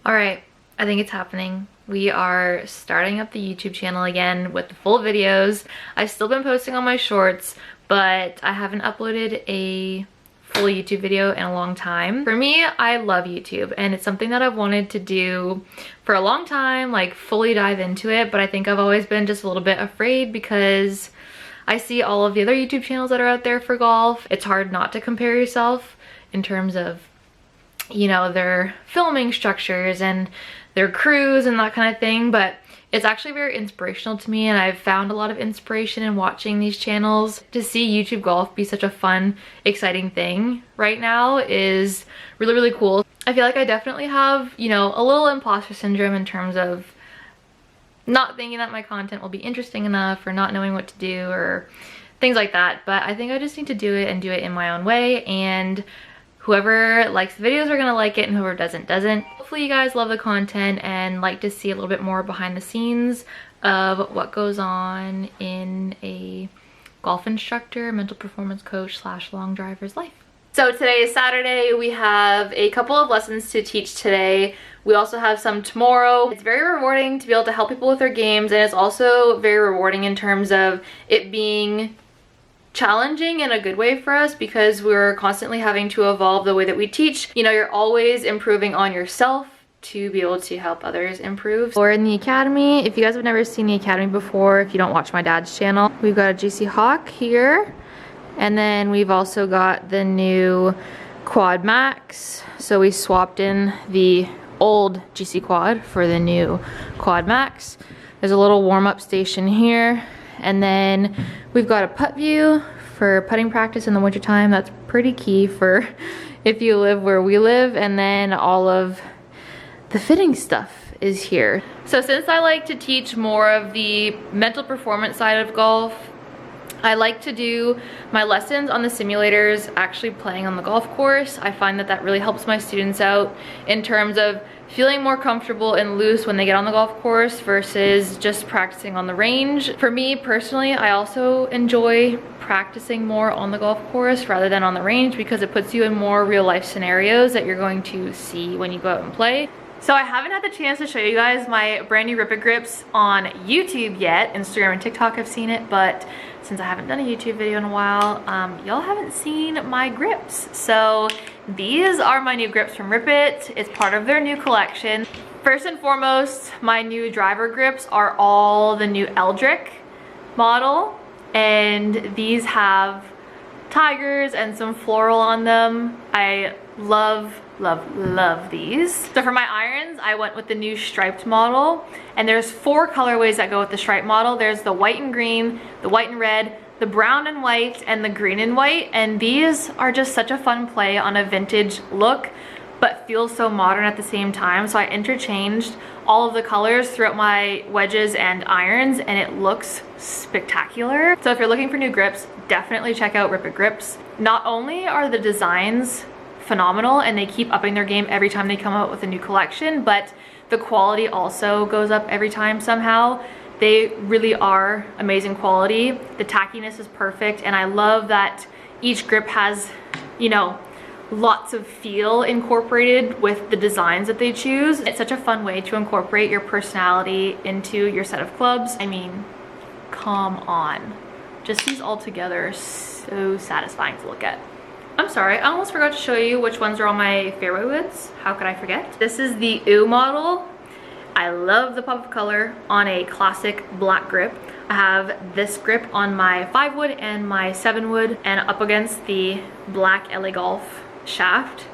Alright, I think it's happening. We are starting up the YouTube channel again with the full videos. I've still been posting on my shorts, but I haven't uploaded a full YouTube video in a long time. For me, I love YouTube and it's something that I've wanted to do for a long time, like fully dive into it, but I think I've always been just a little bit afraid because I see all of the other YouTube channels that are out there for golf. It's hard not to compare yourself in terms of, you know, their filming structures and their crews and that kind of thing, but it's actually very inspirational to me, and I've found a lot of inspiration in watching these channels. To see YouTube golf be such a fun, exciting thing right now is really, really cool. I feel like I definitely have, you know, a little imposter syndrome in terms of not thinking that my content will be interesting enough or not knowing what to do or things like that, but I think I just need to do it and do it in my own way, and whoever likes the videos are gonna like it and whoever doesn't. Hopefully you guys love the content and like to see a little bit more behind the scenes of what goes on in a golf instructor, mental performance coach / long driver's life. So today is Saturday. We have a couple of lessons to teach today. We also have some tomorrow. It's very rewarding to be able to help people with their games, and it's also very rewarding in terms of it being challenging in a good way for us because we're constantly having to evolve the way that we teach. You know, you're always improving on yourself to be able to help others improve. We're in the academy. If you guys have never seen the academy before, if you don't watch my dad's channel, we've got a GC Hawk here, and then we've also got the new Quad Max. So we swapped in the old GC Quad for the new Quad Max. There's a little warm-up station here, and then we've got a putt view for putting practice in the wintertime. That's pretty key for if you live where we live. And then all of the fitting stuff is here. So since I like to teach more of the mental performance side of golf, I like to do my lessons on the simulators actually playing on the golf course. I find that that really helps my students out in terms of feeling more comfortable and loose when they get on the golf course versus just practicing on the range. For me personally, I also enjoy practicing more on the golf course rather than on the range because it puts you in more real life scenarios that you're going to see when you go out and play. So I haven't had the chance to show you guys my brand new RIPIT Grips on YouTube yet. Instagram and TikTok I've seen it, but since I haven't done a YouTube video in a while, y'all haven't seen my grips. So these are my new grips from RIPIT. It's part of their new collection. First and foremost, my new driver grips are all the new Eldrick model, and these have tigers and some floral on them. I love these. So for my irons, I went with the new striped model, and there's 4 colorways that go with the striped model. There's the white and green, the white and red, the brown and white, and the green and white, and these are just such a fun play on a vintage look but feel so modern at the same time. So I interchanged all of the colors throughout my wedges and irons, and it looks spectacular. So if you're looking for new grips, definitely check out RIPIT Grips. Not only are the designs phenomenal and they keep upping their game every time they come out with a new collection, but the quality also goes up every time somehow. They really are amazing quality. The tackiness is perfect, and I love that each grip has, you know, lots of feel incorporated with the designs that they choose. It's such a fun way to incorporate your personality into your set of clubs. I mean, come on. Just these all together are so satisfying to look at. I'm sorry, I almost forgot to show you which ones are on my fairway woods. How could I forget? This is the OO model. I love the pop of color on a classic black grip. I have this grip on my 5 wood and my 7 wood, and up against the black LA Golf shaft.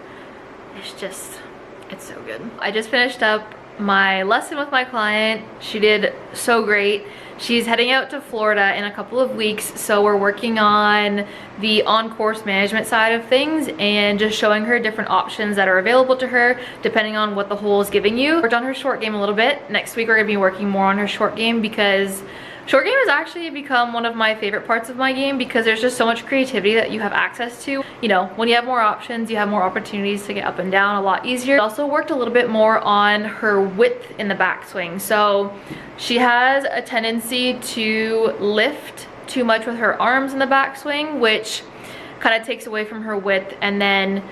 It's so good. I just finished up my lesson with my client. She did so great. She's heading out to Florida in a couple of weeks, so we're working on the on-course management side of things and just showing her different options that are available to her depending on what the hole is giving you. Worked on her short game a little bit. Next week we're gonna be working more on her short game because short game has actually become one of my favorite parts of my game because there's just so much creativity that you have access to. You know, when you have more options, you have more opportunities to get up and down a lot easier. I also worked a little bit more on her width in the backswing. So she has a tendency to lift too much with her arms in the backswing, which kind of takes away from her width, and then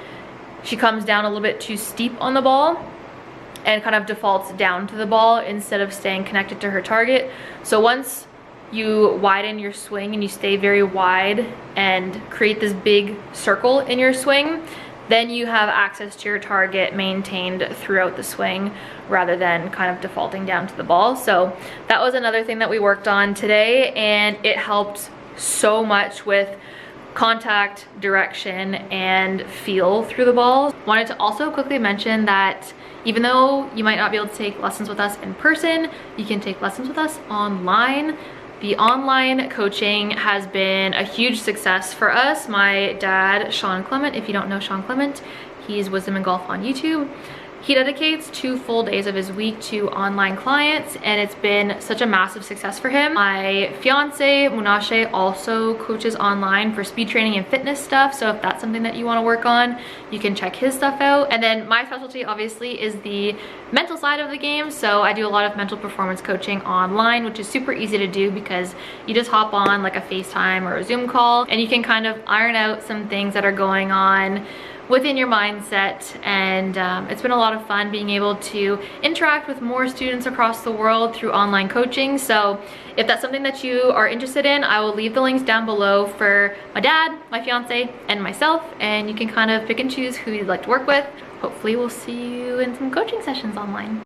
she comes down a little bit too steep on the ball. and kind of defaults down to the ball instead of staying connected to her target. So once you widen your swing and you stay very wide and create this big circle in your swing, then you have access to your target maintained throughout the swing rather than kind of defaulting down to the ball. So that was another thing that we worked on today, and it helped so much with contact, direction, and feel through the ball. Wanted to also quickly mention that even though you might not be able to take lessons with us in person, you can take lessons with us online. The online coaching has been a huge success for us. My dad, Sean Clement, if you don't know Sean Clement, he's Wisdom in Golf on YouTube. He dedicates 2 full days of his week to online clients, and it's been such a massive success for him. My fiance, Munashe, also coaches online for speed training and fitness stuff, so if that's something that you want to work on, you can check his stuff out. And then my specialty obviously is the mental side of the game, so I do a lot of mental performance coaching online, which is super easy to do because you just hop on like a FaceTime or a Zoom call, and you can kind of iron out some things that are going on within your mindset. And it's been a lot of fun being able to interact with more students across the world through online coaching. So if that's something that you are interested in, I will leave the links down below for my dad, my fiance, and myself, and you can kind of pick and choose who you'd like to work with. Hopefully we'll see you in some coaching sessions online.